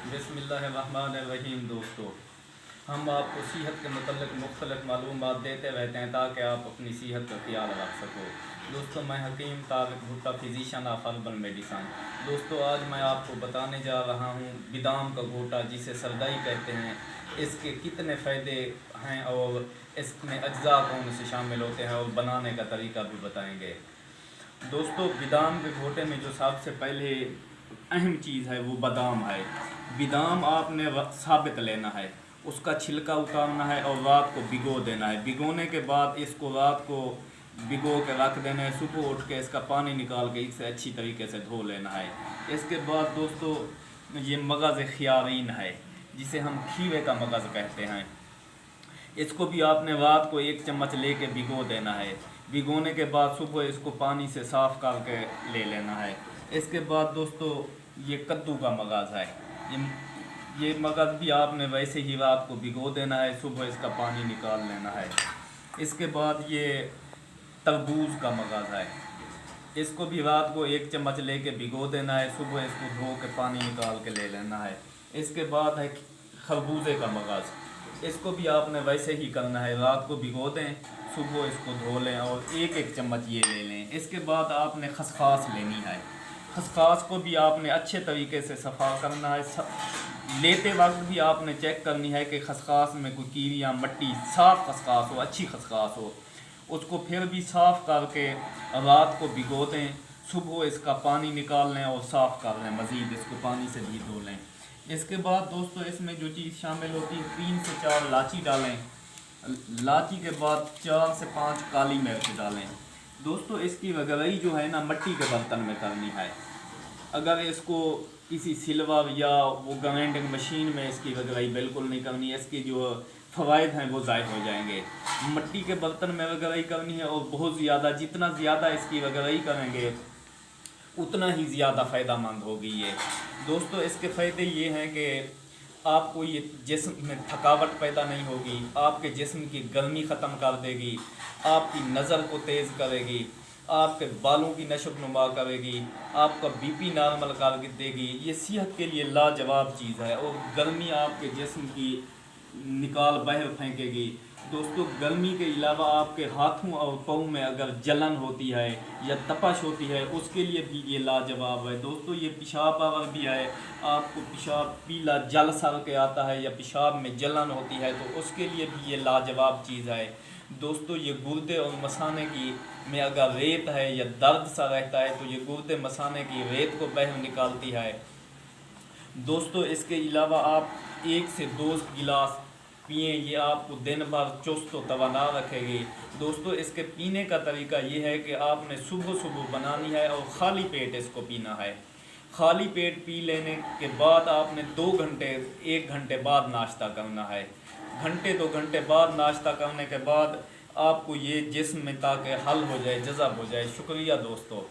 بسم اللہ الرحمن الرحیم دوستو، ہم آپ کو صحت کے متعلق مختلف معلومات دیتے رہتے ہیں تاکہ آپ اپنی صحت کا خیال رکھ سکو۔ دوستو میں Hakim Tariq Bhutta, physician of herbal medicine. دوستو آج میں آپ کو بتانے جا رہا ہوں بادام کا گھوٹا، جسے سردائی کہتے ہیں، اس کے کتنے فائدے ہیں اور اس میں اجزاء کون سے شامل ہوتے ہیں اور بنانے کا طریقہ بھی بتائیں گے۔ دوستو بادام کے گھوٹے میں جو سب سے پہلے اہم چیز ہے وہ بادام ہے۔ بادام آپ نے ثابت لینا ہے، اس کا چھلکا اتارنا ہے اور رات کو بھگو دینا ہے۔ بھگونے کے بعد اس کو رات کو بھگو کے رکھ دینا ہے، صبح اٹھ کے اس کا پانی نکال کے اسے اچھی طریقے سے دھو لینا ہے۔ اس کے بعد دوستو یہ مغز خیارین ہے، جسے ہم کھیرے کا مغز کہتے ہیں، اس کو بھی آپ نے رات کو 1 چمچ لے کے بھگو دینا ہے۔ بھگونے کے بعد صبح اس کو پانی سے صاف کر کے لے لینا ہے۔ اس کے بعد دوستو یہ کدو کا مغز ہے، یہ مغز بھی آپ نے ویسے ہی رات کو بھگو دینا ہے، صبح اس کا پانی نکال لینا ہے۔ اس کے بعد یہ تربوز کا مغز ہے، اس کو بھی رات کو 1 چمچ لے کے بھگو دینا ہے، صبح اس کو دھو کے پانی نکال کے لے لینا ہے۔ اس کے بعد ہے خربوزے کا مغز، اس کو بھی آپ نے ویسے ہی کرنا ہے، رات کو بھگو دیں، صبح اس کو دھو لیں اور 1 چمچ یہ لے لیں۔ اس کے بعد آپ نے خسخاس لینی ہے، خسخاس کو بھی آپ نے اچھے طریقے سے صفا کرنا ہے۔ لیتے وقت بھی آپ نے چیک کرنی ہے کہ خسخاس میں کوئی کیڑی یا مٹی، صاف خسخاس ہو، اچھی خسخاس ہو۔ اس کو پھر بھی صاف کر کے رات کو بھگو دیں، صبح اس کا پانی نکال لیں اور صاف کر لیں، مزید اس کو پانی سے بھی دھو لیں۔ اس کے بعد دوستو اس میں جو چیز شامل ہوتی ہے، 3 سے 4 الائچی ڈالیں، الائچی کے بعد 4 سے 5 کالی مرچ ڈالیں۔ دوستو اس کی رگڑائی جو ہے نا مٹی کے برتن میں کرنی ہے، اگر اس کو کسی سلور یا وہ گرائنڈنگ مشین میں اس کی رگڑائی بالکل نہیں کرنی ہے، اس کی جو فوائد ہیں وہ ضائع ہو جائیں گے۔ مٹی کے برتن میں رگڑائی کرنی ہے اور بہت زیادہ، جتنا زیادہ اس کی رگڑائی کریں گے اتنا ہی زیادہ فائدہ مند ہوگی یہ۔ دوستو اس کے فائدے یہ ہیں کہ آپ کو یہ جسم میں تھکاوٹ پیدا نہیں ہوگی، آپ کے جسم کی گرمی ختم کر دے گی، آپ کی نظر کو تیز کرے گی، آپ کے بالوں کی نشو و نما کرے گی، آپ کا بی پی نارمل کر دے گی۔ یہ صحت کے لیے لاجواب چیز ہے اور گرمی آپ کے جسم کی نکال باہر پھینکے گی۔ دوستو گرمی کے علاوہ آپ کے ہاتھوں اور پاؤں میں اگر جلن ہوتی ہے یا تپش ہوتی ہے، اس کے لیے بھی یہ لاجواب ہے۔ دوستو یہ پیشاب آور بھی ہے، آپ کو پیشاب پیلا جل سر کے آتا ہے یا پیشاب میں جلن ہوتی ہے تو اس کے لیے بھی یہ لاجواب چیز ہے۔ دوستو یہ گردے اور مثانے کی میں اگر ریت ہے یا درد سا رہتا ہے تو یہ گردے مثانے کی ریت کو باہر نکالتی ہے۔ دوستو اس کے علاوہ آپ 1 سے 2 گلاس پئیں، یہ آپ کو دن بھر چست و توانا رکھے گی۔ دوستو اس کے پینے کا طریقہ یہ ہے کہ آپ نے صبح بنانی ہے اور خالی پیٹ اس کو پینا ہے۔ خالی پیٹ پی لینے کے بعد آپ نے 2 گھنٹے 1 گھنٹے بعد ناشتہ کرنا ہے۔ گھنٹے 2 گھنٹے بعد ناشتہ کرنے کے بعد آپ کو یہ جسم میں تاکہ حل ہو جائے، جذب ہو جائے۔ شکریہ دوستو۔